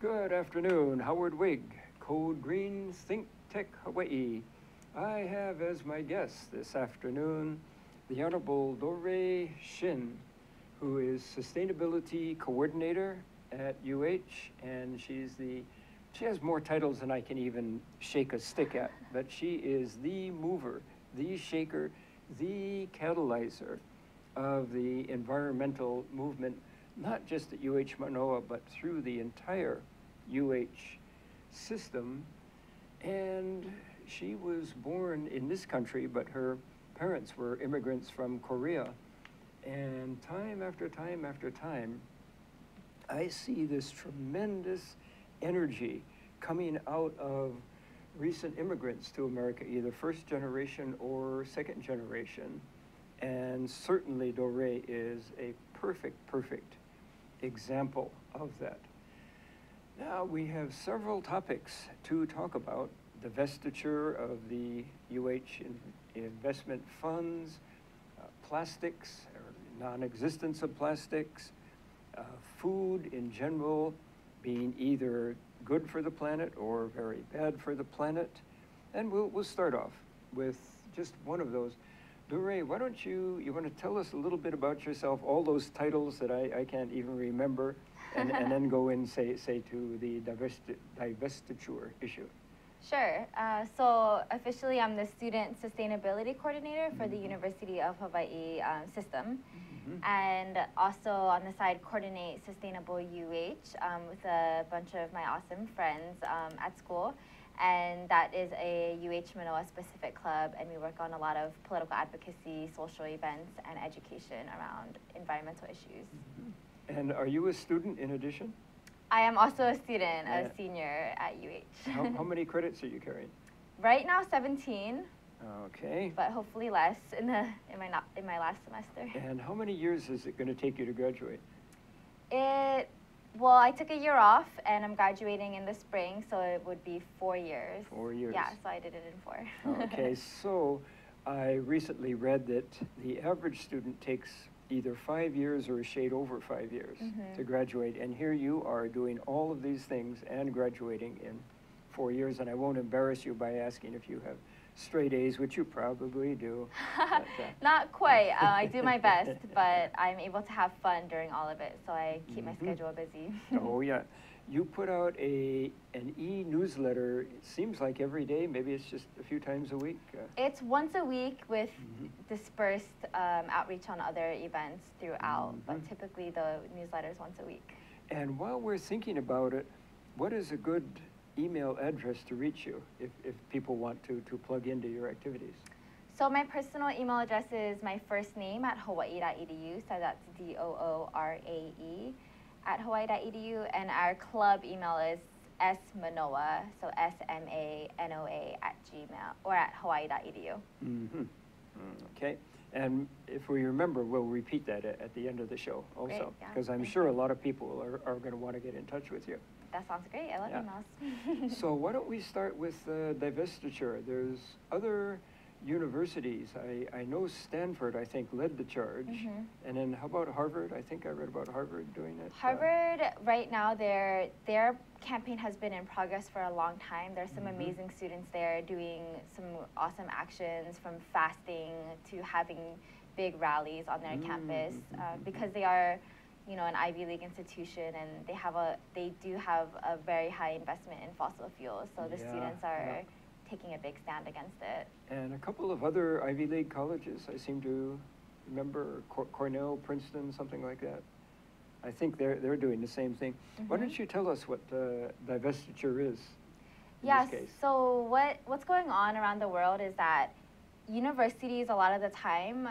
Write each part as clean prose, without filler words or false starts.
Good afternoon, Howard Wiig, Code Green ThinkTech Hawaii. I have as my guest this afternoon the Honorable Doorae Shin, who is Sustainability Coordinator at UH, and she has more titles than I can even shake a stick at, but she is the mover, the shaker, the catalyzer of the environmental movement, not just at UH Manoa, but through the entire UH system. And she was born in this country, but her parents were immigrants from Korea. And time after time after time, I see this tremendous energy coming out of recent immigrants to America, either first generation or second generation. And certainly Doorae is a perfect example of that. Now we have several topics to talk about: divestiture of the UH investment funds, plastics, or non-existence of plastics, food in general being either good for the planet or very bad for the planet. And we'll start off with just one of those. Doorae, why don't you want to tell us a little bit about yourself, all those titles that I can't even remember, and then go in, say to the divestiture issue. Sure. So officially, I'm the Student Sustainability Coordinator for the University of Hawaii system. And also on the side, coordinate Sustainable UH with a bunch of my awesome friends at school. And that is a UH Manoa specific club, and we work on a lot of political advocacy, social events, and education around environmental issues. And are you a student in addition? I am also a student, a senior at UH. How many credits are you carrying? Right now, 17. Okay. But hopefully less in my last semester. And how many years is it going to take you to graduate? Well, I took a year off, and I'm graduating in the spring, so it would be 4 years. 4 years. Yeah, so I did it in 4. Okay, so I recently read that the average student takes either 5 years or a shade over 5 years to graduate, and here you are doing all of these things and graduating in 4 years, and I won't embarrass you by asking if you have straight A's, which you probably do. Not quite. I do my best, but I'm able to have fun during all of it, so I keep my schedule busy. Oh, yeah. You put out an e-newsletter, it seems like every day, maybe it's just a few times a week? It's once a week with dispersed outreach on other events throughout, but typically the newsletter is once a week. And while we're thinking about it, what is a good email address to reach you if people want to plug into your activities? So my personal email address is my first name at hawaii.edu, so that's DOORAE at hawaii.edu, and our club email is smanoa, so SMANOA at gmail, or at hawaii.edu. Okay, and if we remember, we'll repeat that at the end of the show also, because I'm Thank sure a lot of people are going to want to get in touch with you. That sounds great. I love emails. So why don't we start with divestiture? There's other universities. I know Stanford, I think, led the charge. And then how about Harvard? I think I read about Harvard doing it. Harvard, right now, their campaign has been in progress for a long time. There's some amazing students there doing some awesome actions, from fasting to having big rallies on their campus, because they are, you know, an Ivy League institution, and they do have a very high investment in fossil fuels. So the students are taking a big stand against it. And a couple of other Ivy League colleges, I seem to remember, Cornell, Princeton, something like that. I think they're doing the same thing. Why don't you tell us what divestiture is in this case? So what's going on around the world is that universities a lot of the time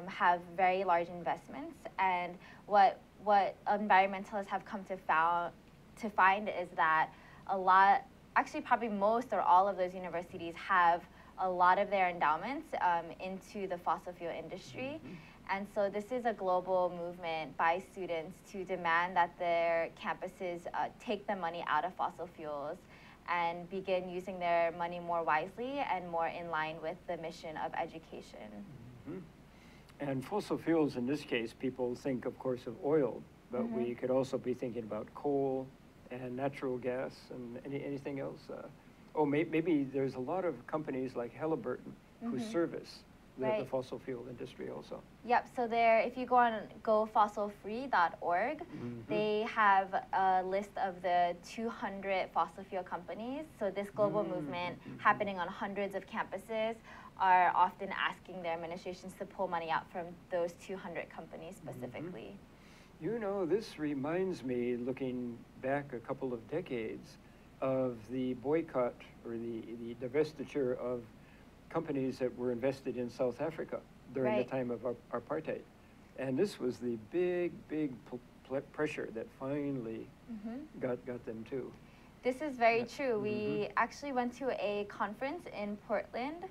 have very large investments, and what environmentalists have come to find is that actually probably most or all of those universities have a lot of their endowments into the fossil fuel industry. And so this is a global movement by students to demand that their campuses take the money out of fossil fuels and begin using their money more wisely and more in line with the mission of education. And fossil fuels, in this case, people think, of course, of oil, but we could also be thinking about coal and natural gas and anything else? Maybe there's a lot of companies like Halliburton who service the fossil fuel industry also. Yep, so if you go on gofossilfree.org, they have a list of the 200 fossil fuel companies. So this global movement happening on hundreds of campuses are often asking their administrations to pull money out from those 200 companies specifically. You know, this reminds me, looking back a couple of decades, of the boycott or the divestiture of companies that were invested in South Africa during the time of apartheid. And this was the big pressure that finally got them too. This is very true. We actually went to a conference in Portland,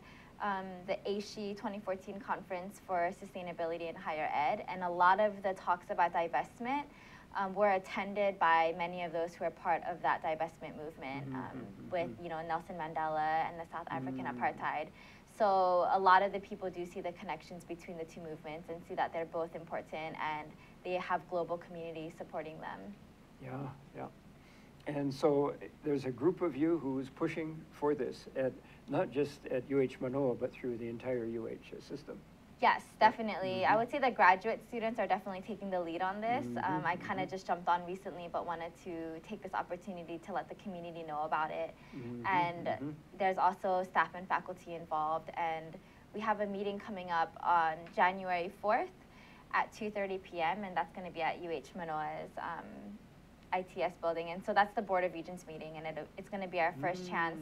the ASHE 2014 conference for sustainability in higher ed, and a lot of the talks about divestment were attended by many of those who are part of that divestment movement, with Nelson Mandela and the South African apartheid. So a lot of the people do see the connections between the two movements and see that they're both important and they have global communities supporting them. Yeah. And so there's a group of you who's pushing for this, not just at UH Manoa, but through the entire UH system. Yes, definitely. I would say that graduate students are definitely taking the lead on this. I kind of just jumped on recently, but wanted to take this opportunity to let the community know about it. And there's also staff and faculty involved. And we have a meeting coming up on January 4th at 2:30 p.m. And that's going to be at UH Manoa's ITS building. And so that's the Board of Regents meeting, and it's going to be our first chance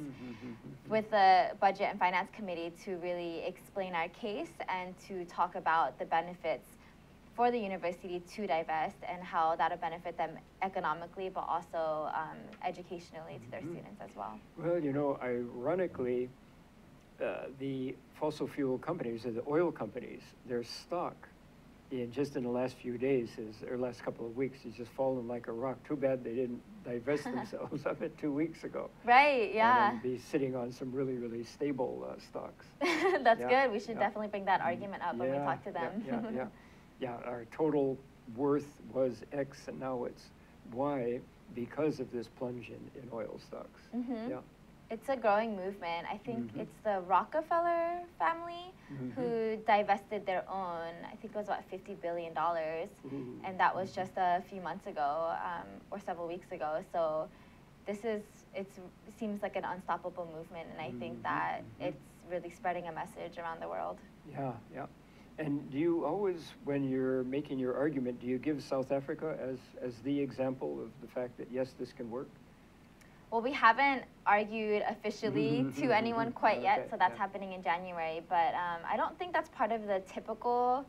with the Budget and Finance Committee to really explain our case and to talk about the benefits for the university to divest and how that'll benefit them economically, but also educationally to their students as well. Well, you know, ironically, the fossil fuel companies, or the oil companies, their stock just in the last few days, or last couple of weeks, has just fallen like a rock. Too bad they didn't divest themselves of it 2 weeks ago. Right, yeah. And be sitting on some really stable stocks. That's good. We should definitely bring that argument up when we talk to them. Yeah, our total worth was X and now it's Y because of this plunge in oil stocks. Yeah. It's a growing movement. I think it's the Rockefeller family who divested their own, I think it was about $50 billion. And that was just a few months ago, or several weeks ago. So it seems like an unstoppable movement. And I think that it's really spreading a message around the world. Yeah. And do you always, when you're making your argument, do you give South Africa as the example of the fact that, yes, this can work? Well, we haven't argued officially to anyone quite yet, so that's happening in January. But I don't think that's part of the typical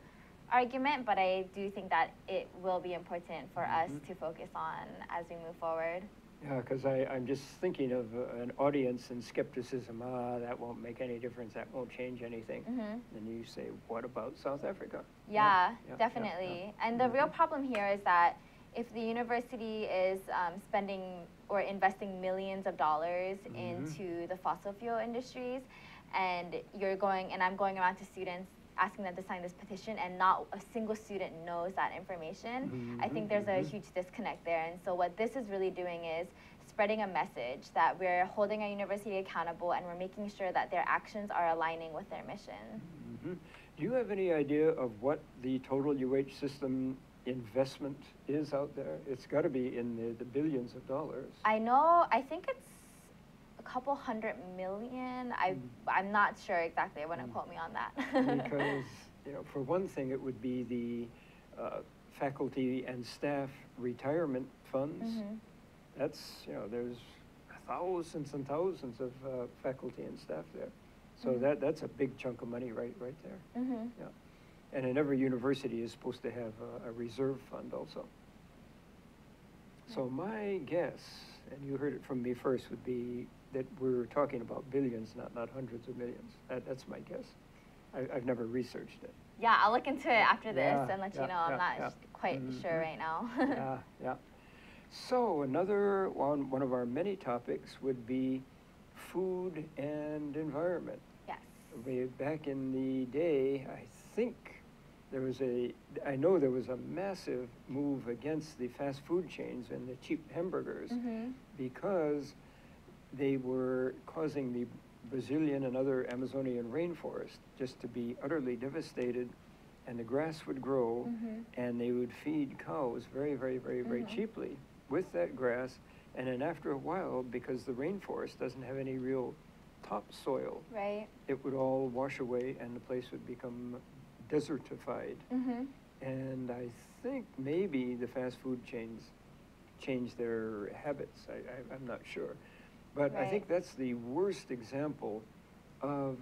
argument, but I do think that it will be important for us to focus on as we move forward. Yeah, because I'm just thinking of an audience and skepticism. That won't make any difference. That won't change anything. And you say, what about South Africa? Yeah, definitely. And the real problem here is that if the university is spending or investing millions of dollars into the fossil fuel industries, and I'm going around to students asking them to sign this petition, and not a single student knows that information, I think there's a huge disconnect there. And so what this is really doing is spreading a message that we're holding our university accountable and we're making sure that their actions are aligning with their mission. Do you have any idea of what the total UH system investment is out there? It's got to be in the billions of dollars. I know. I think it's a couple $100 million. I'm not sure exactly. I wouldn't quote me on that. Because, you know, for one thing, it would be the faculty and staff retirement funds. That's, you know, there's thousands and thousands of faculty and staff there. So that's a big chunk of money right there. Yeah. And in every university is supposed to have a reserve fund also. So my guess, and you heard it from me first, would be that we're talking about billions, not hundreds of millions. That's my guess. I've never researched it. Yeah, I'll look into it after this and let you know. I'm not quite sure right now. Yeah. So another one of our many topics would be food and environment. Yes. Back in the day, I think I know there was a massive move against the fast food chains and the cheap hamburgers because they were causing the Brazilian and other Amazonian rainforest just to be utterly devastated, and the grass would grow and they would feed cows very, very, very, very cheaply with that grass. And then after a while, because the rainforest doesn't have any real topsoil, right, it would all wash away and the place would become desertified. And I think maybe the fast food chains changed their habits. I'm not sure. But I think that's the worst example of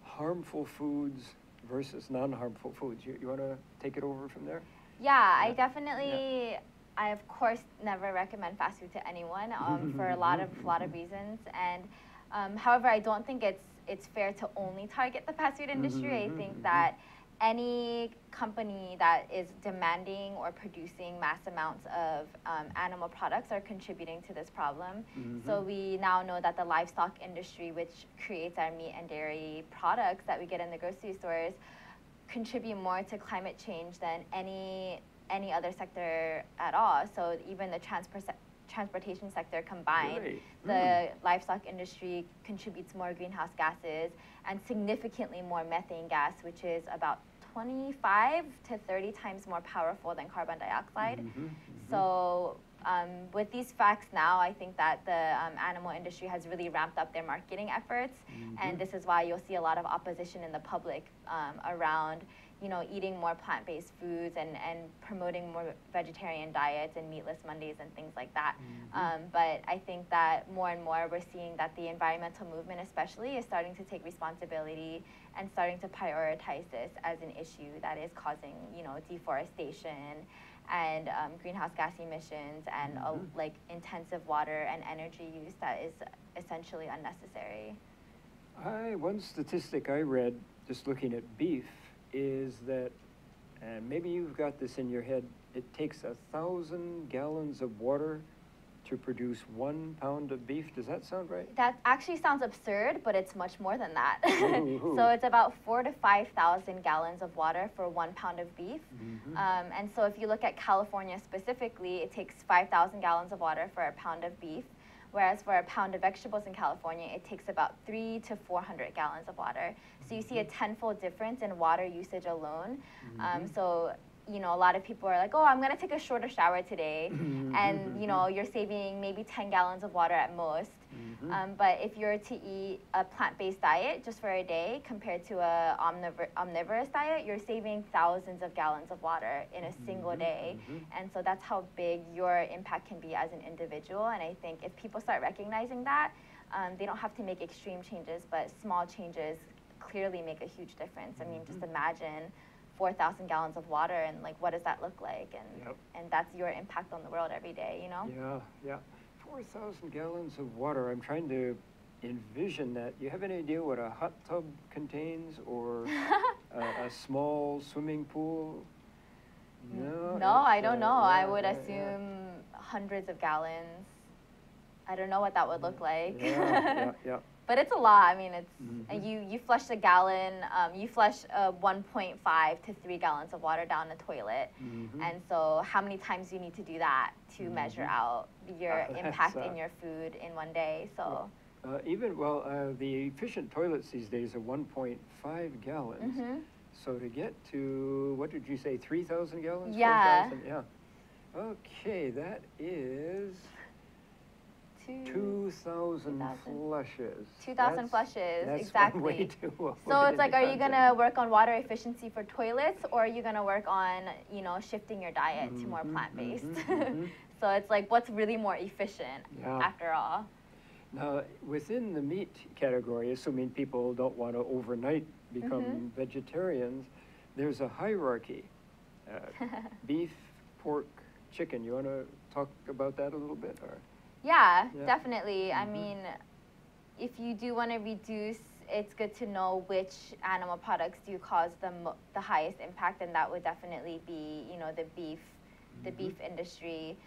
harmful foods versus non-harmful foods. You want to take it over from there? Yeah, I definitely, I of course never recommend fast food to anyone for a lot of reasons. And however, I don't think it's fair to only target the fast food industry. I think that any company that is demanding or producing mass amounts of animal products are contributing to this problem. So we now know that the livestock industry, which creates our meat and dairy products that we get in the grocery stores, contribute more to climate change than any other sector at all. So even the transportation sector combined, the livestock industry contributes more greenhouse gases and significantly more methane gas, which is about 25 to 30 times more powerful than carbon dioxide. So with these facts now, I think that the animal industry has really ramped up their marketing efforts, and this is why you'll see a lot of opposition in the public around, you know, eating more plant-based foods and promoting more vegetarian diets and meatless Mondays and things like that. But I think that more and more we're seeing that the environmental movement especially is starting to take responsibility and starting to prioritize this as an issue that is causing, you know, deforestation and greenhouse gas emissions and like intensive water and energy use that is essentially unnecessary. One statistic I read just looking at beef is that, and maybe you've got this in your head, it takes 1,000 gallons of water to produce 1 pound of beef. Does that sound right? That actually sounds absurd, but it's much more than that. So it's about 4,000 to 5,000 gallons of water for 1 pound of beef. And so if you look at California specifically, it takes 5,000 gallons of water for a pound of beef, whereas for a pound of vegetables in California, it takes about 300 to 400 gallons of water. So you see a tenfold difference in water usage alone. So, you know, a lot of people are like, oh, I'm going to take a shorter shower today. And, you know, you're saving maybe 10 gallons of water at most. But if you're to eat a plant-based diet just for a day compared to a omnivorous diet, you're saving thousands of gallons of water in a single day. And so that's how big your impact can be as an individual. And I think if people start recognizing that, they don't have to make extreme changes, but small changes clearly make a huge difference. I mean, just imagine 4,000 gallons of water and like, what does that look like? And and that's your impact on the world every day, you know? 4,000 gallons of water. I'm trying to envision that. You have any idea what a hot tub contains or a small swimming pool? No, I don't know. I would assume hundreds of gallons. I don't know what that would look like. But it's a lot. I mean, it's you flush a gallon, you flush 1.5 to 3 gallons of water down the toilet, and so how many times you need to do that to measure out your impact in your food in one day? So the efficient toilets these days are 1.5 gallons. So to get to, what did you say, 3,000 gallons? Yeah. 4,000? Yeah. Okay, that is 2,000 flushes. 2,000 flushes, that's exactly. One way to so it's like, are you going to work on water efficiency for toilets, or are you going to work on, you know, shifting your diet to more plant-based? So it's like, what's really more efficient after all? Now, within the meat category, assuming people don't want to overnight become vegetarians, there's a hierarchy. Beef, pork, chicken. You want to talk about that a little bit? Or? Yeah, definitely. I mean, if you do want to reduce, it's good to know which animal products do cause the highest impact, and that would definitely be, you know, the beef industry.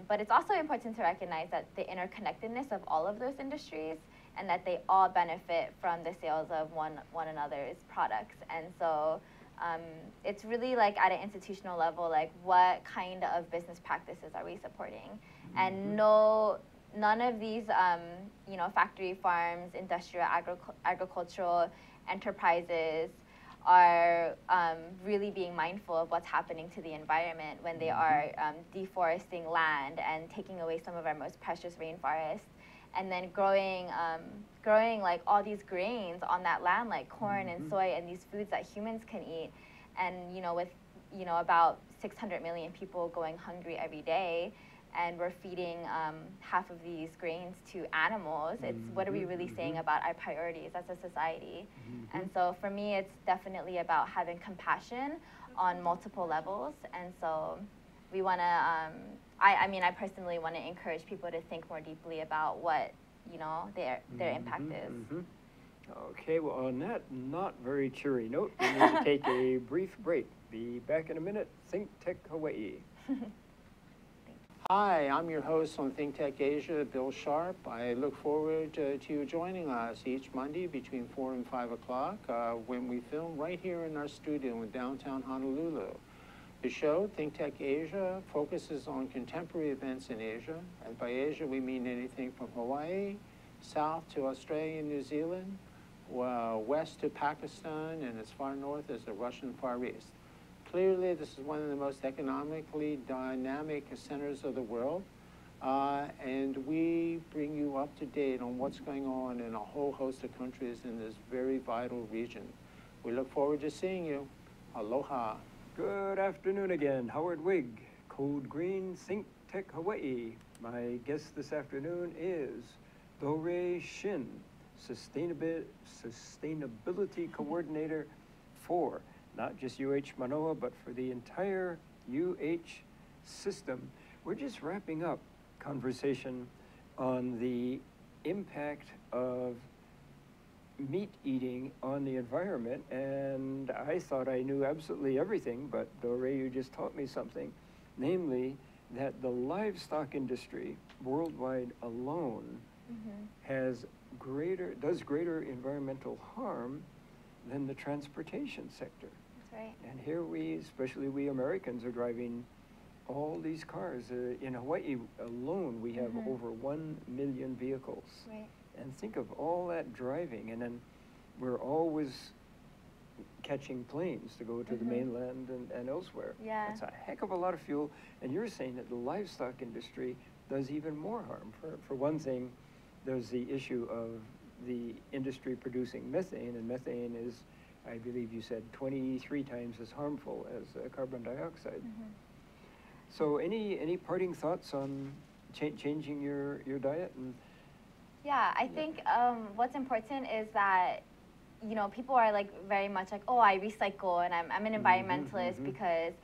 But it's also important to recognize that the interconnectedness of all of those industries, and that they all benefit from the sales of one another's products. And so It's really like at an institutional level, like what kind of business practices are we supporting? And none of these, you know, factory farms, industrial agricultural enterprises are really being mindful of what's happening to the environment when they are deforesting land and taking away some of our most precious rainforests, and then growing like all these grains on that land, like corn and soy and these foods that humans can eat. And you know, with about 600 million people going hungry every day, and we're feeding half of these grains to animals, it's what are we really saying about our priorities as a society? And so for me, it's definitely about having compassion on multiple levels. And so we want to, I mean, I personally want to encourage people to think more deeply about what, you know, their impact is. Okay, well, on that not very cheery note, we need to take a brief break. Be back in a minute. ThinkTech Hawaii. Hi, I'm your host on ThinkTech Asia, Bill Sharp. I look forward to you joining us each Monday between 4 and 5 o'clock when we film right here in our studio in downtown Honolulu. The show, ThinkTech Asia, focuses on contemporary events in Asia. And by Asia, we mean anything from Hawaii, south to Australia and New Zealand, west to Pakistan, and as far north as the Russian Far East. Clearly, this is one of the most economically dynamic centers of the world, and we bring you up to date on what's going on in a whole host of countries in this very vital region. We look forward to seeing you. Aloha. Good afternoon again. Howard Wiig, Code Green, ThinkTech Hawaii. My guest this afternoon is Doorae Shin, Sustainability Coordinator for not just UH Manoa, but for the entire UH system. We're just wrapping up conversation on the impact of meat eating on the environment, and I thought I knew absolutely everything, but Doorae, you just taught me something, namely that the livestock industry worldwide alone does greater environmental harm than the transportation sector. That's right. And here we, especially we Americans, are driving all these cars. In Hawaii alone, we have over 1 million vehicles. Right. And think of all that driving, and then we're always catching planes to go to the mainland and elsewhere. Yeah. That's a heck of a lot of fuel. And you're saying that the livestock industry does even more harm. For one thing, there's the issue of the industry producing methane, and methane is, I believe you said, 23 times as harmful as carbon dioxide. So any parting thoughts on changing your diet? And yeah, I think what's important is that, you know, people are like very much like, oh, I recycle and I'm an environmentalist because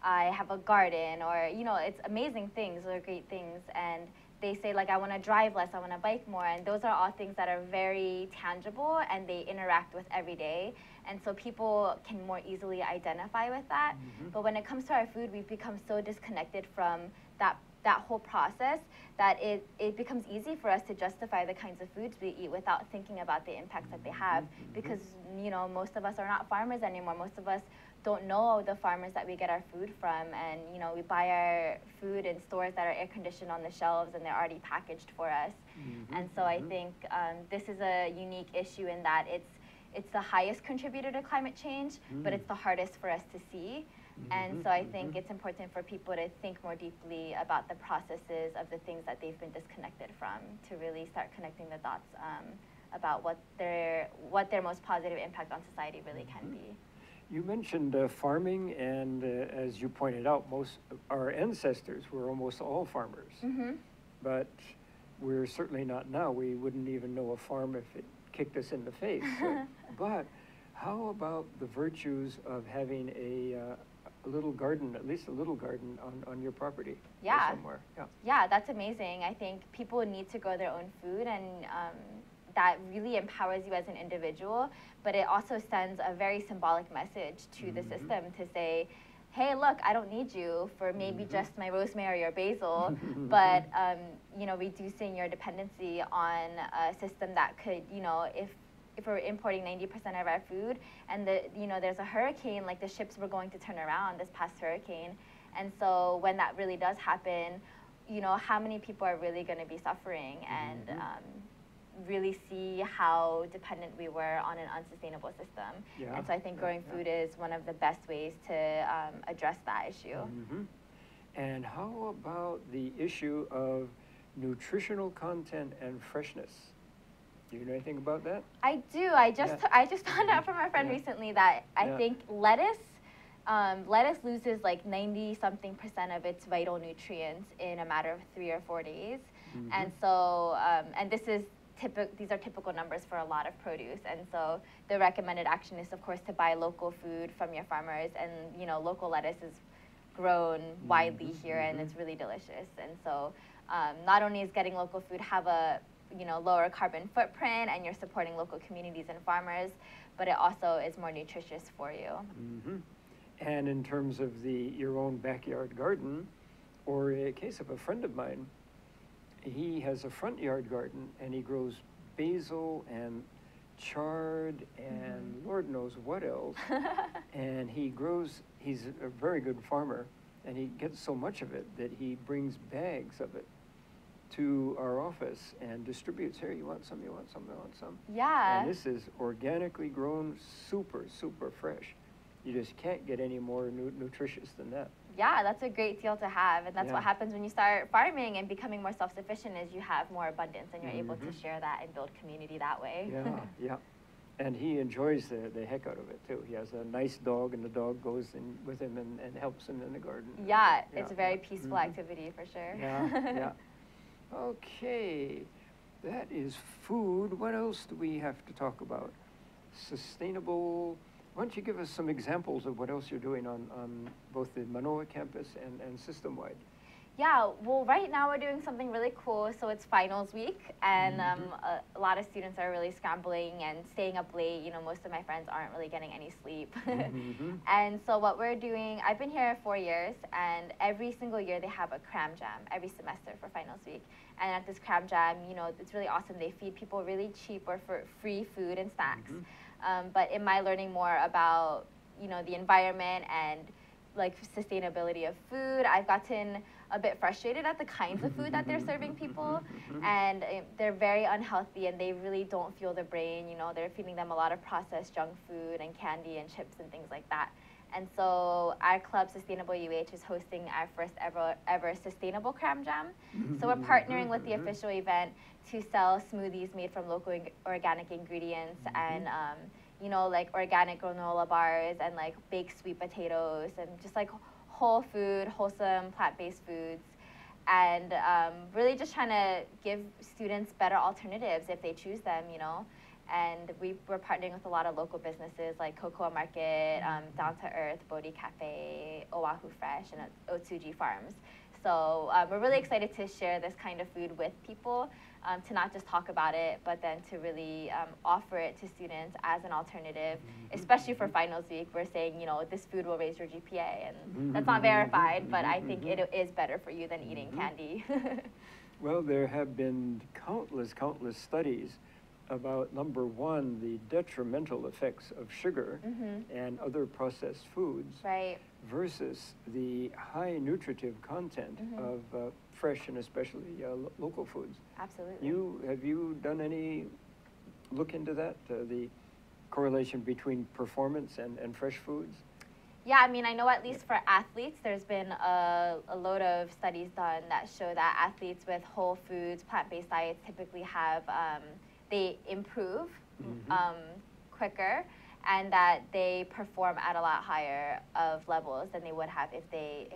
I have a garden, or, you know, it's amazing things, those are great things. And they say, like, I want to drive less, I want to bike more, and those are all things that are very tangible and they interact with every day. And so people can more easily identify with that. But when it comes to our food, we've become so disconnected from that whole process that it becomes easy for us to justify the kinds of foods we eat without thinking about the impacts that they have. Because, you know, most of us are not farmers anymore. Most of us don't know the farmers that we get our food from, and, you know, we buy our food in stores that are air conditioned on the shelves and they're already packaged for us. And so I think this is a unique issue in that it's the highest contributor to climate change, but it's the hardest for us to see. And so I think it's important for people to think more deeply about the processes of the things that they've been disconnected from, to really start connecting the dots about what their most positive impact on society really can be. you mentioned farming, and as you pointed out, most our ancestors were almost all farmers. But we're certainly not now. We wouldn't even know a farm if it kicked us in the face. But how about the virtues of having a little garden, at least a little garden on your property? Yeah. Or somewhere. Yeah. Yeah, that's amazing. I think people need to grow their own food, and that really empowers you as an individual, but it also sends a very symbolic message to the system to say, hey, look, I don't need you for maybe just my rosemary or basil, but you know, reducing your dependency on a system that could, you know, if if we're importing 90% of our food, and there's a hurricane, like the ships were going to turn around this past hurricane, and so when that really does happen, how many people are really going to be suffering, and really see how dependent we were on an unsustainable system. Yeah. And so I think growing food is one of the best ways to address that issue. And how about the issue of nutritional content and freshness? Do you know anything about that? I do. I just found out from a friend recently that I think lettuce loses like 90-something% of its vital nutrients in a matter of 3 or 4 days. And so, and these are typical numbers for a lot of produce. And so the recommended action is, of course, to buy local food from your farmers. And, local lettuce is grown widely here, and it's really delicious. And so not only is getting local food have a lower carbon footprint, and you're supporting local communities and farmers, but it also is more nutritious for you. And in terms of your own backyard garden, or a case of a friend of mine, he has a front yard garden, and he grows basil and chard and Lord knows what else. And he's a very good farmer, and he gets so much of it that he brings bags of it to our office and distributes. Here, you want some, you want some, you want some. Yeah. And this is organically grown, super, super fresh. You just can't get any more nutritious than that. Yeah, that's a great deal to have, and that's what happens when you start farming and becoming more self-sufficient, is you have more abundance, and you're able to share that and build community that way. Yeah. And he enjoys the heck out of it, too. He has a nice dog, and the dog goes in with him and helps him in the garden. Yeah, it's a very peaceful activity for sure. Yeah. Okay, that is food. What else do we have to talk about? Sustainable. Why don't you give us some examples of what else you're doing on both the Manoa campus and system-wide? Yeah, well, right now we're doing something really cool. So it's finals week, and a lot of students are really scrambling and staying up late. Most of my friends aren't really getting any sleep. And so what we're doing, I've been here 4 years, and every single year they have a cram jam every semester for finals week. And at this cram jam, it's really awesome. They feed people really cheap or for free food and snacks. But in my learning more about, the environment and like sustainability of food, I've gotten a bit frustrated at the kinds of food that they're serving people, and they're very unhealthy, and they really don't fuel the brain. They're feeding them a lot of processed junk food and candy and chips and things like that. And so our club, Sustainable UH, is hosting our first ever sustainable cram jam. So we're partnering with the official event to sell smoothies made from local organic ingredients, and like organic granola bars, and like baked sweet potatoes, and just like whole food, wholesome, plant-based foods. And really just trying to give students better alternatives if they choose them, And we're partnering with a lot of local businesses like Cocoa Market, Down to Earth, Bodhi Cafe, Oahu Fresh, and Otsuji Farms. So we're really excited to share this kind of food with people, to not just talk about it, but then to really offer it to students as an alternative, especially for finals week. We're saying, this food will raise your GPA, and that's not verified, but I think it is better for you than eating candy. Well, there have been countless studies about, number one, the detrimental effects of sugar and other processed foods versus the high nutritive content of fresh and especially local foods. Absolutely. Have you done any look into that, the correlation between performance and fresh foods? Yeah, I mean, I know at least for athletes, there's been a load of studies done that show that athletes with whole foods, plant-based diets typically have, they improve quicker, and that they perform at a lot higher of levels than they would have if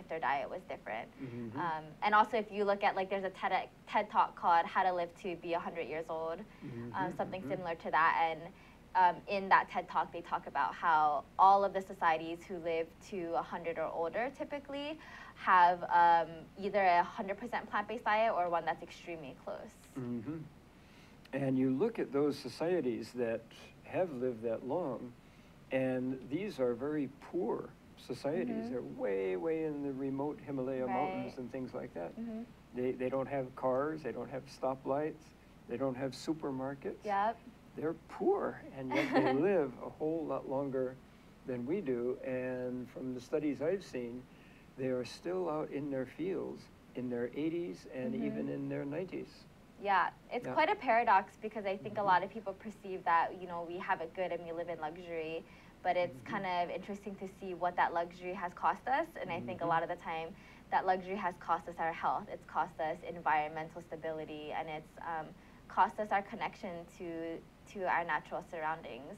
their diet was different. And also, if you look at, like, there's a TED Talk called How to Live to Be 100 Years Old, something similar to that. And in that TED Talk, they talk about how all of the societies who live to 100 or older typically have either a 100% plant-based diet or one that's extremely close. And you look at those societies that have lived that long, and these are very poor societies. They're way, way in the remote Himalaya mountains and things like that. They don't have cars, they don't have stoplights, they don't have supermarkets. they're poor, and yet they live a whole lot longer than we do. And from the studies I've seen, they are still out in their fields in their 80s and even in their 90s. Yeah, it's quite a paradox because I think a lot of people perceive that, you know, we have it good and we live in luxury, but it's kind of interesting to see what that luxury has cost us. And I think a lot of the time that luxury has cost us our health, it's cost us environmental stability, and it's cost us our connection to our natural surroundings.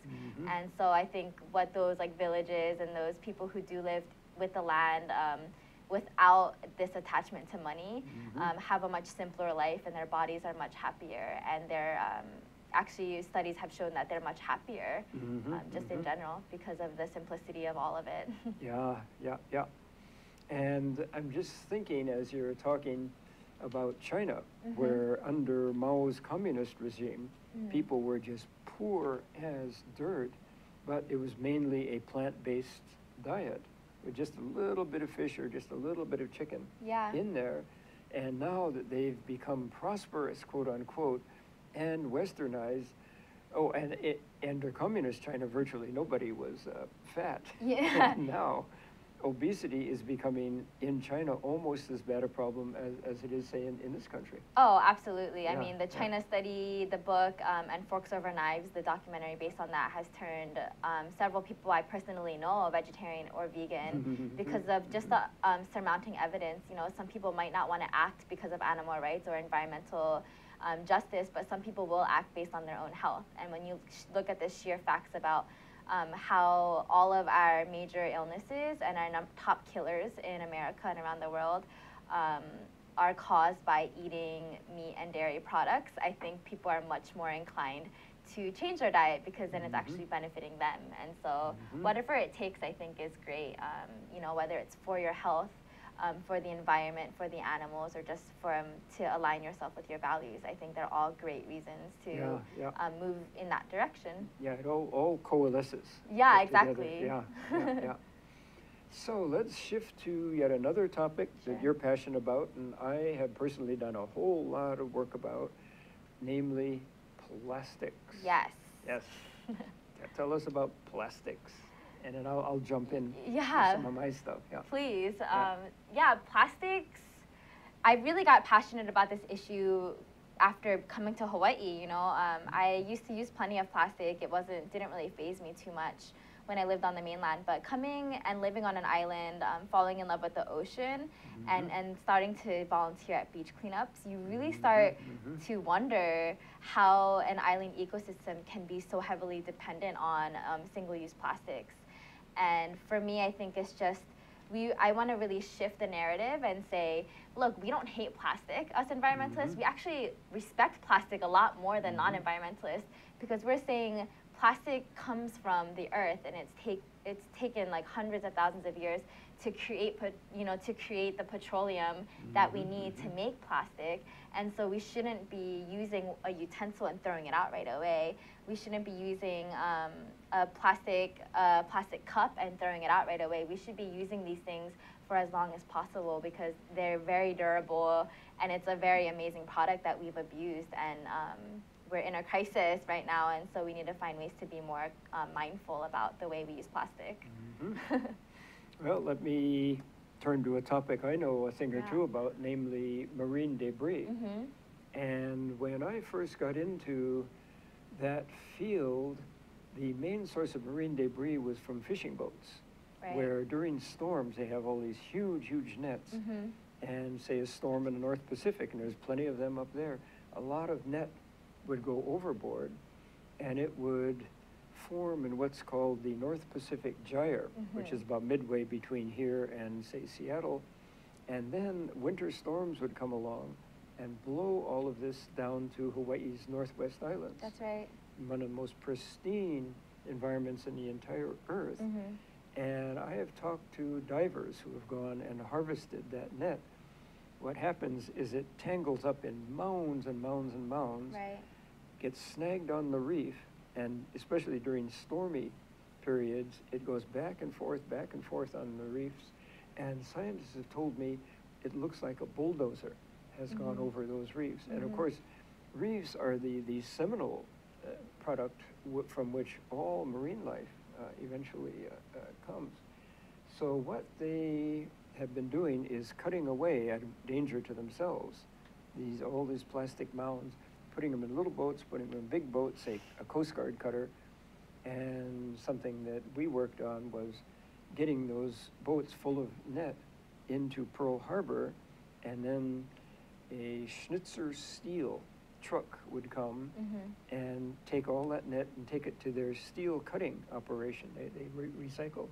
And so I think what those like villages and those people who do live with the land without this attachment to money have a much simpler life, and their bodies are much happier, and they're actually studies have shown that they're much happier just in general because of the simplicity of all of it. Yeah. And I'm just thinking as you're talking about China, where under Mao's communist regime, people were just poor as dirt, but it was mainly a plant-based diet with just a little bit of fish or just a little bit of chicken in there. And now that they've become prosperous, quote unquote, and westernized, under communist China, virtually nobody was fat. Now, obesity is becoming in China almost as bad a problem as it is, say, in this country. Oh, absolutely. I mean, the China study, the book, and Forks Over Knives, the documentary based on that, has turned several people I personally know vegetarian or vegan because of just the surmounting evidence. You know, some people might not want to act because of animal rights or environmental justice, but some people will act based on their own health. And when you look at the sheer facts about how all of our major illnesses and our top killers in America and around the world are caused by eating meat and dairy products, I think people are much more inclined to change their diet because then it's actually benefiting them. And so whatever it takes, I think, is great, you know, whether it's for your health, for the environment, for the animals, or just to align yourself with your values. I think they're all great reasons to move in that direction. Yeah, it all coalesces. Yeah, exactly. Yeah. So let's shift to yet another topic that you're passionate about, and I have personally done a whole lot of work about, namely plastics. Yes. Tell us about plastics. And then I'll jump in with some of my stuff. Please. Plastics. I really got passionate about this issue after coming to Hawaii. You know, I used to use plenty of plastic. It didn't really faze me too much when I lived on the mainland. But coming and living on an island, falling in love with the ocean, and starting to volunteer at beach cleanups, you really start to wonder how an island ecosystem can be so heavily dependent on single-use plastics. And for me, I think it's just, I want to really shift the narrative and say, look, we don't hate plastic, us environmentalists. We actually respect plastic a lot more than non-environmentalists, because we're saying plastic comes from the earth, and it's taken like hundreds of thousands of years to create the petroleum that we need to make plastic. And so we shouldn't be using a utensil and throwing it out right away. We shouldn't be using a plastic cup and throwing it out right away. We should be using these things for as long as possible because they're very durable, and it's a very amazing product that we've abused. And we're in a crisis right now, and so we need to find ways to be more mindful about the way we use plastic. Well, let me turn to a topic I know a thing or two about, namely marine debris. And when I first got into that field, the main source of marine debris was from fishing boats, where during storms they have all these huge nets. And say a storm in the North Pacific, and there's plenty of them up there, a lot of net would go overboard, and it would form in what's called the North Pacific Gyre, which is about midway between here and, say, Seattle. And then winter storms would come along and blow all of this down to Hawaii's Northwest Islands. That's right. One of the most pristine environments in the entire earth. And I have talked to divers who have gone and harvested that net. What happens is it tangles up in mounds and mounds and mounds, gets snagged on the reef, and especially during stormy periods, it goes back and forth on the reefs. And scientists have told me it looks like a bulldozer has gone over those reefs. And of course, reefs are the seminal product from which all marine life eventually comes. So what they have been doing is cutting away at danger to themselves, all these plastic mounds, putting them in little boats, putting them in big boats, say a Coast Guard cutter. And something that we worked on was getting those boats full of net into Pearl Harbor, and then a Schnitzer steel truck would come and take all that net and take it to their steel cutting operation. They recycle,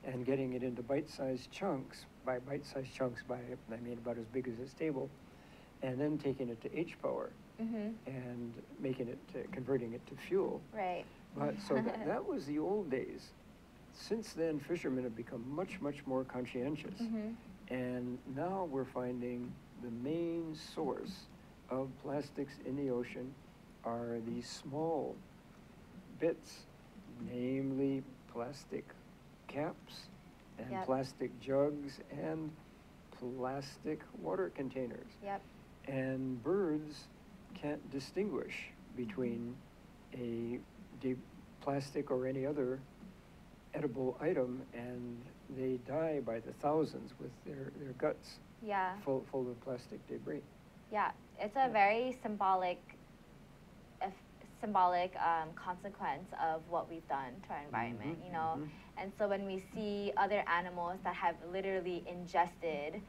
and getting it into bite-sized chunks. By bite-sized chunks, I mean about as big as this table, and then taking it to H-power and making it, converting it to fuel. Right. But so that was the old days. Since then, fishermen have become much, much more conscientious. And now we're finding the main source of plastics in the ocean are these small bits, namely plastic caps and plastic jugs and plastic water containers. And birds can't distinguish between a plastic or any other edible item, and they die by the thousands with their guts full of plastic debris. Yeah, it's a very symbolic consequence of what we've done to our environment, you know. And so when we see other animals that have literally ingested,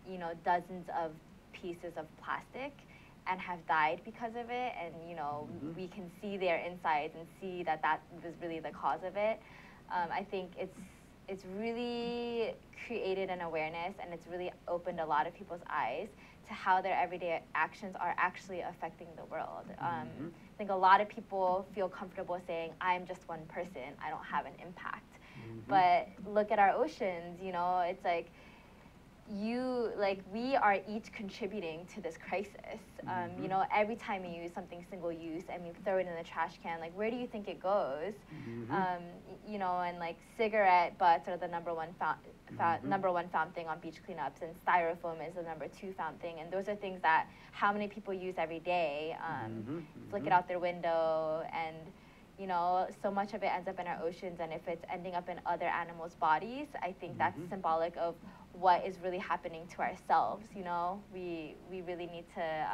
you know, dozens of pieces of plastic and have died because of it, and you know, we can see their insides and see that that was really the cause of it. I think it's really created an awareness, and it's really opened a lot of people's eyes to how their everyday actions are actually affecting the world. I think a lot of people feel comfortable saying, I'm just one person, I don't have an impact. But look at our oceans, you know, it's like, we are each contributing to this crisis. You know, every time you use something single use and you throw it in the trash can, like, where do you think it goes? You know, and like cigarette butts are the number one found thing on beach cleanups, and styrofoam is the number 2 found thing. And those are things that how many people use every day, flick it out their window, and you know, so much of it ends up in our oceans, and if it's ending up in other animals' bodies, I think that's symbolic of what is really happening to ourselves. You know, we really need to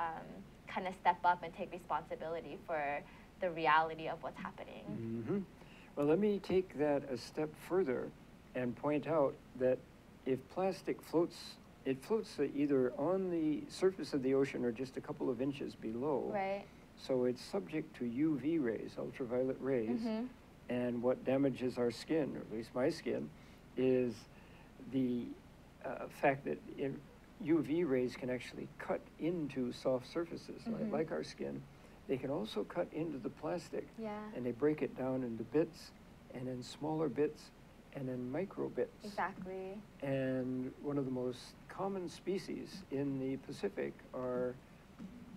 kind of step up and take responsibility for the reality of what's happening. Well, let me take that a step further and point out that if plastic floats, it floats either on the surface of the ocean or just a couple of inches below. Right. So it's subject to UV rays, ultraviolet rays, and what damages our skin, or at least my skin, is the fact that UV rays can actually cut into soft surfaces, like our skin. They can also cut into the plastic, and they break it down into bits, and then smaller bits, and then micro bits. Exactly. And one of the most common species in the Pacific are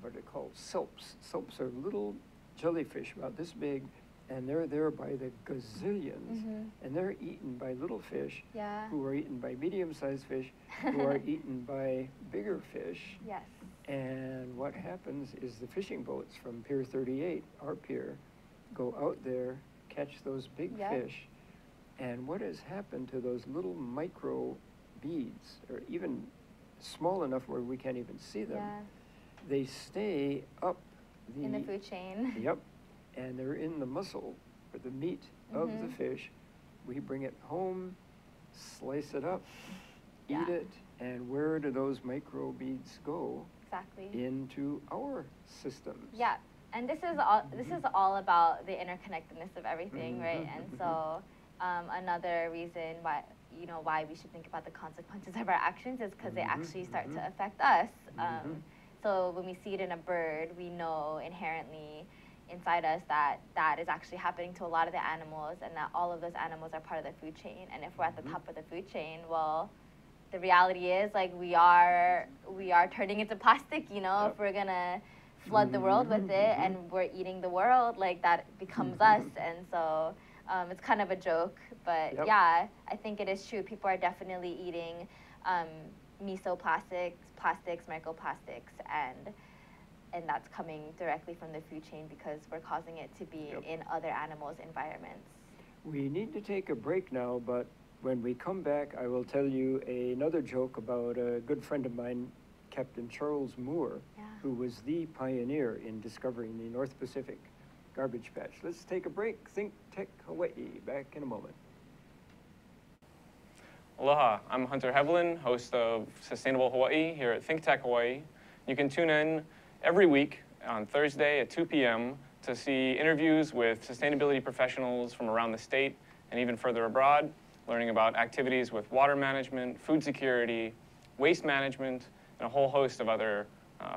what are called silps. Silps are little jellyfish about this big, and they're there by the gazillions, and they're eaten by little fish, who are eaten by medium-sized fish, who are eaten by bigger fish. Yes. And what happens is the fishing boats from Pier 38, our pier, go out there, catch those big fish, and what has happened to those little micro beads, or even small enough where we can't even see them, they stay up in the food chain. Yep, and they're in the muscle, or the meat of the fish. We bring it home, slice it up, eat it, and where do those microbeads go? Exactly. Into our systems. Yeah, and this is all about the interconnectedness of everything, right? And so another reason why we should think about the consequences of our actions is because they actually start to affect us. So when we see it in a bird, we know inherently inside us that that is actually happening to a lot of the animals, and that all of those animals are part of the food chain. And if we're at the top of the food chain, well, the reality is, like, we are turning into plastic, you know. If we're gonna flood the world with it and we're eating the world, like, that becomes us. And so it's kind of a joke, but yeah, I think it is true. People are definitely eating mesoplastics, plastics, microplastics, and and that's coming directly from the food chain because we're causing it to be Yep. in other animals' environments. We need to take a break now, but when we come back, I will tell you another joke about a good friend of mine, Captain Charles Moore, Yeah. who was the pioneer in discovering the North Pacific garbage patch. Let's take a break. Think Tech Hawaii. Back in a moment. Aloha, I'm Hunter Hevelin, host of Sustainable Hawaii here at ThinkTech Hawaii. You can tune in every week on Thursday at 2 p.m. to see interviews with sustainability professionals from around the state and even further abroad, learning about activities with water management, food security, waste management, and a whole host of other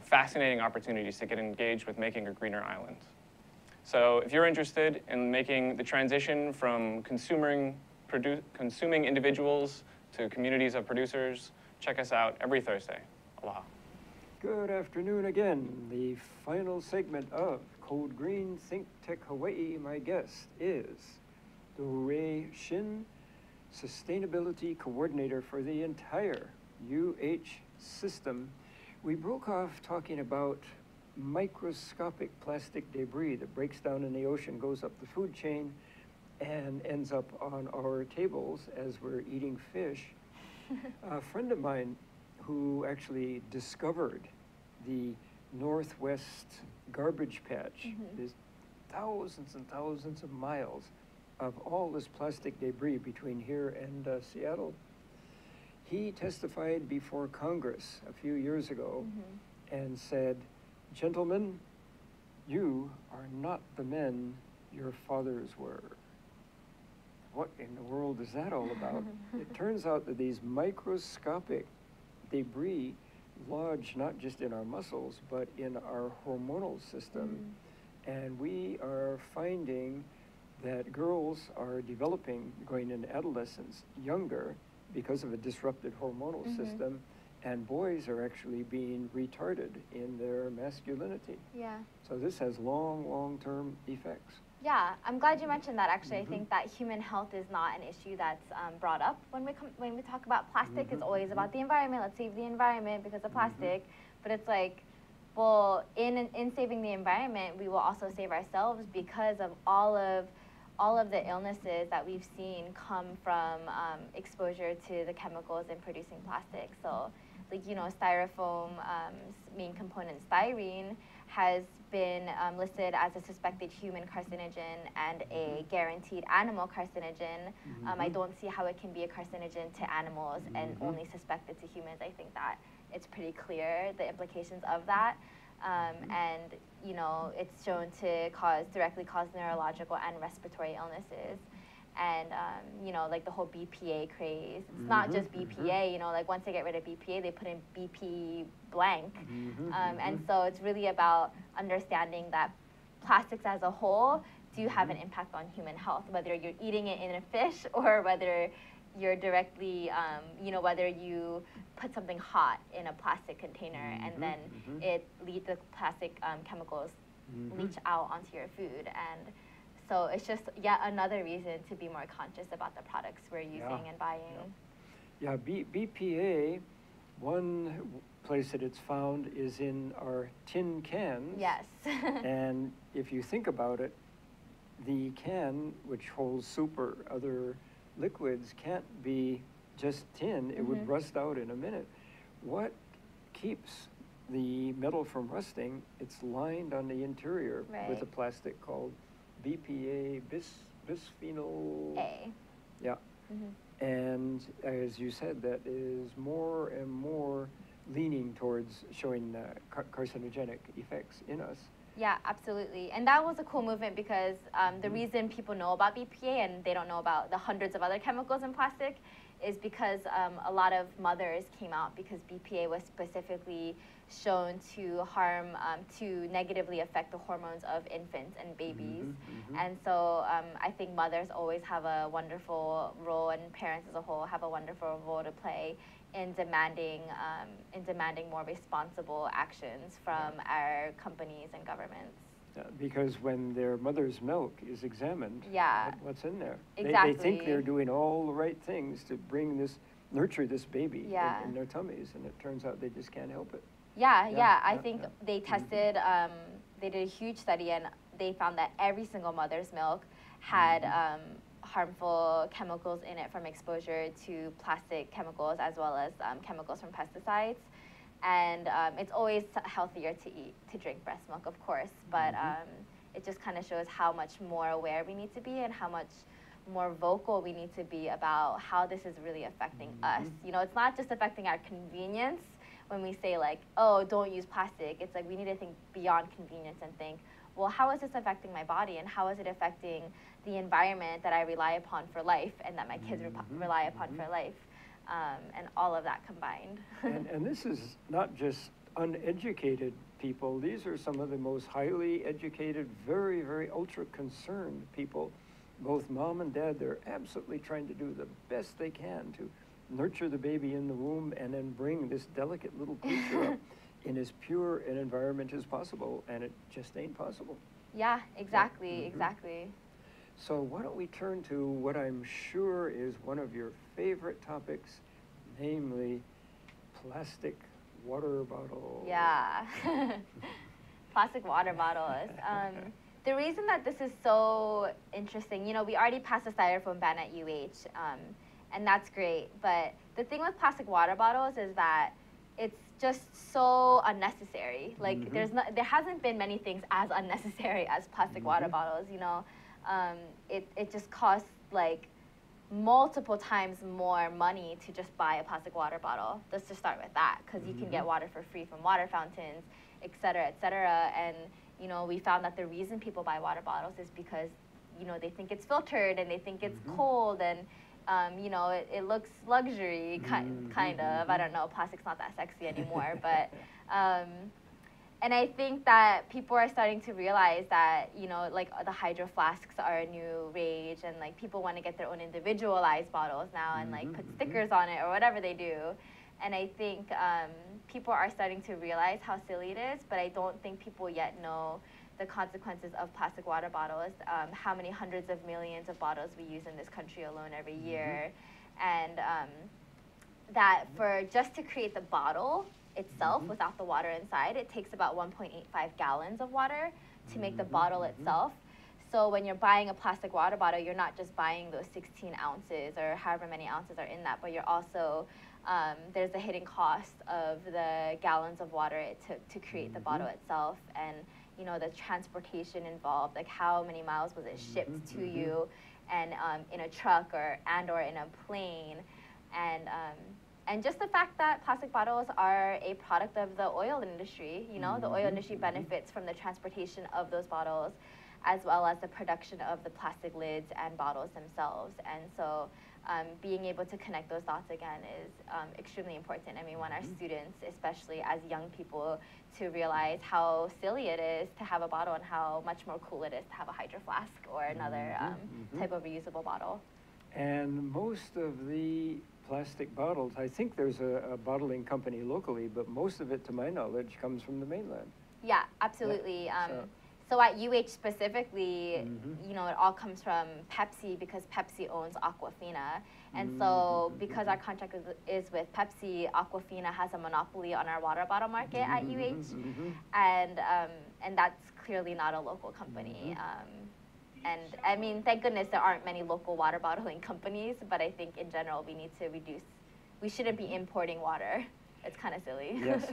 fascinating opportunities to get engaged with making a greener island. So if you're interested in making the transition from consuming individuals to communities of producers, check us out every Thursday. Aloha. Good afternoon again. The final segment of Code Green Think Tech Hawaii. My guest is Doorae Shin, Sustainability Coordinator for the entire UH system. We broke off talking about microscopic plastic debris that breaks down in the ocean, goes up the food chain, and ends up on our tables as we're eating fish. A friend of mine who actually discovered the Northwest garbage patch, there's thousands and thousands of miles of all this plastic debris between here and Seattle. He testified before Congress a few years ago and said, "Gentlemen, you are not the men your fathers were." What in the world is that all about? It turns out that these microscopic debris lodge not just in our muscles, but in our hormonal system. And we are finding that girls are developing, going into adolescence, younger because of a disrupted hormonal system, and boys are actually being retarded in their masculinity. Yeah. So this has long, long-term effects. Yeah, I'm glad you mentioned that. Actually, I think that human health is not an issue that's brought up when we talk about plastic. It's always about the environment. Let's save the environment because of plastic. But it's like, well, in saving the environment, we will also save ourselves because of all of the illnesses that we've seen come from exposure to the chemicals in producing plastic. So, like, you know, styrofoam main component styrene has been listed as a suspected human carcinogen and a guaranteed animal carcinogen. I don't see how it can be a carcinogen to animals and only suspected to humans. I think that it's pretty clear the implications of that. And, you know, it's shown to directly cause neurological and respiratory illnesses. And, you know, like the whole BPA craze. It's not just BPA, you know, like once they get rid of BPA, they put in BP blank. And so it's really about understanding that plastics as a whole do have an impact on human health, whether you're eating it in a fish or whether you're directly, you know, whether you put something hot in a plastic container and then the plastic chemicals leach out onto your food. And so it's just yet another reason to be more conscious about the products we're using and buying. Yeah, BPA, one place that it's found is in our tin cans. Yes. And if you think about it, the can, which holds soup or other liquids, can't be just tin. It would rust out in a minute. What keeps the metal from rusting? It's lined on the interior with a plastic called BPA, bisphenol A. Yeah. And as you said, that is more and more leaning towards showing carcinogenic effects in us. Yeah, absolutely. And that was a cool movement because the reason people know about BPA and they don't know about the hundreds of other chemicals in plastic is because a lot of mothers came out because BPA was specifically shown to harm, to negatively affect the hormones of infants and babies. And so I think mothers always have a wonderful role, and parents as a whole have a wonderful role to play in demanding more responsible actions from our companies and governments. Because when their mother's milk is examined, what's in there? Exactly. They think they're doing all the right things to nurture this baby in their tummies, and it turns out they just can't help it. Yeah. I think they tested, they did a huge study, and they found that every single mother's milk had harmful chemicals in it from exposure to plastic chemicals as well as chemicals from pesticides. And it's always healthier to drink breast milk, of course, but it just kind of shows how much more aware we need to be and how much more vocal we need to be about how this is really affecting us. You know, it's not just affecting our convenience when we say like, oh, don't use plastic. It's like we need to think beyond convenience and think, well, how is this affecting my body, and how is it affecting the environment that I rely upon for life and that my kids rely upon for life, and all of that combined. and this is not just uneducated people. These are some of the most highly educated, very, very ultra concerned people. Both mom and dad, they're absolutely trying to do the best they can to nurture the baby in the womb and then bring this delicate little creature up in as pure an environment as possible, and it just ain't possible. Yeah, exactly, exactly. So why don't we turn to what I'm sure is one of your favorite topics, namely plastic water bottles. Yeah, plastic water bottles. The reason that this is so interesting, you know, we already passed a styrofoam ban at UH, and that's great. But the thing with plastic water bottles is that it's just so unnecessary. Like there hasn't been many things as unnecessary as plastic water bottles. You know, it just costs like multiple times more money to just buy a plastic water bottle. Let's just start with that, because you can get water for free from water fountains, et cetera, and you know, we found that the reason people buy water bottles is because, you know, they think it's filtered and they think it's cold, and you know, it looks luxury, kind of. I don't know, plastic's not that sexy anymore, but and I think that people are starting to realize that, you know, like the hydro flasks are a new rage, and like people want to get their own individualized bottles now and like put stickers on it or whatever they do. And I think people are starting to realize how silly it is, but I don't think people yet know the consequences of plastic water bottles, how many hundreds of millions of bottles we use in this country alone every year, and that for just to create the bottle itself without the water inside, it takes about 1.85 gallons of water to make the bottle itself. So when you're buying a plastic water bottle, you're not just buying those 16 ounces or however many ounces are in that, but you're also there's the hidden cost of the gallons of water it took to create the bottle itself, and you know, the transportation involved, like how many miles was it shipped to you, and in a truck or in a plane, and just the fact that plastic bottles are a product of the oil industry. You know, the oil industry benefits from the transportation of those bottles, as well as the production of the plastic lids and bottles themselves, and so being able to connect those dots again is extremely important. And we want our students, especially as young people, to realize how silly it is to have a bottle and how much more cool it is to have a hydro flask or another type of reusable bottle. And most of the plastic bottles, I think there's a bottling company locally, but most of it, to my knowledge, comes from the mainland. Yeah, absolutely. So at UH specifically, you know, it all comes from Pepsi, because Pepsi owns Aquafina. And so because our contract is with Pepsi, Aquafina has a monopoly on our water bottle market at UH. And that's clearly not a local company. And I mean, thank goodness there aren't many local water bottling companies, but I think in general we need to reduce, we shouldn't be importing water. It's kind of silly. Yes,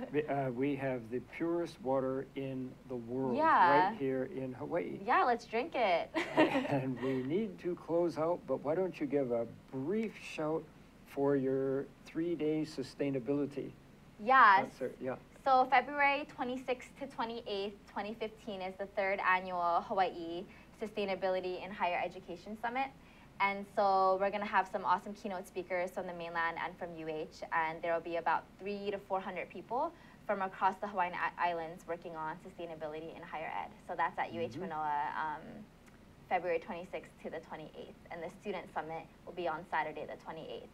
we have the purest water in the world, Yeah. right here in Hawaii. Yeah, let's drink it. And we need to close out, but why don't you give a brief shout for your 3-day sustainability Yes. concert? Yeah. So February 26th to 28th, 2015 is the 3rd annual Hawaii Sustainability in Higher Education Summit. And so we're going to have some awesome keynote speakers from the mainland and from UH, and there will be about 300 to 400 people from across the Hawaiian Islands working on sustainability in higher ed. So that's at UH Manoa, February 26th to the 28th, and the student summit will be on Saturday the 28th.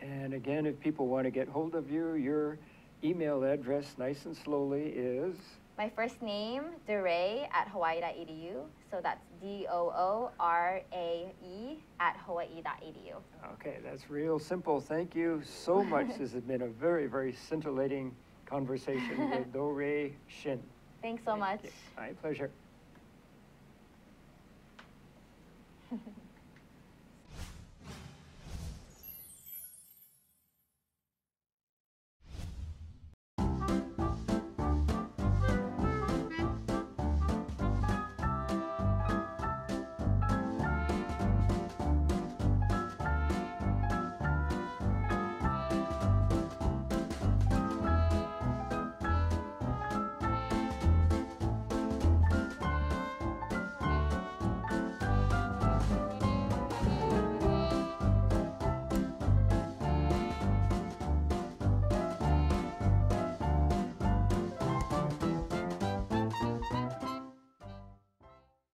And again, if people want to get hold of you, your email address, nice and slowly, is? My first name, Doorae at hawaii.edu. So that's DOORAE at hawaii.edu. Okay, that's real simple. Thank you so much. This has been a very, very scintillating conversation with Doorae Shin. Thanks so much. My pleasure.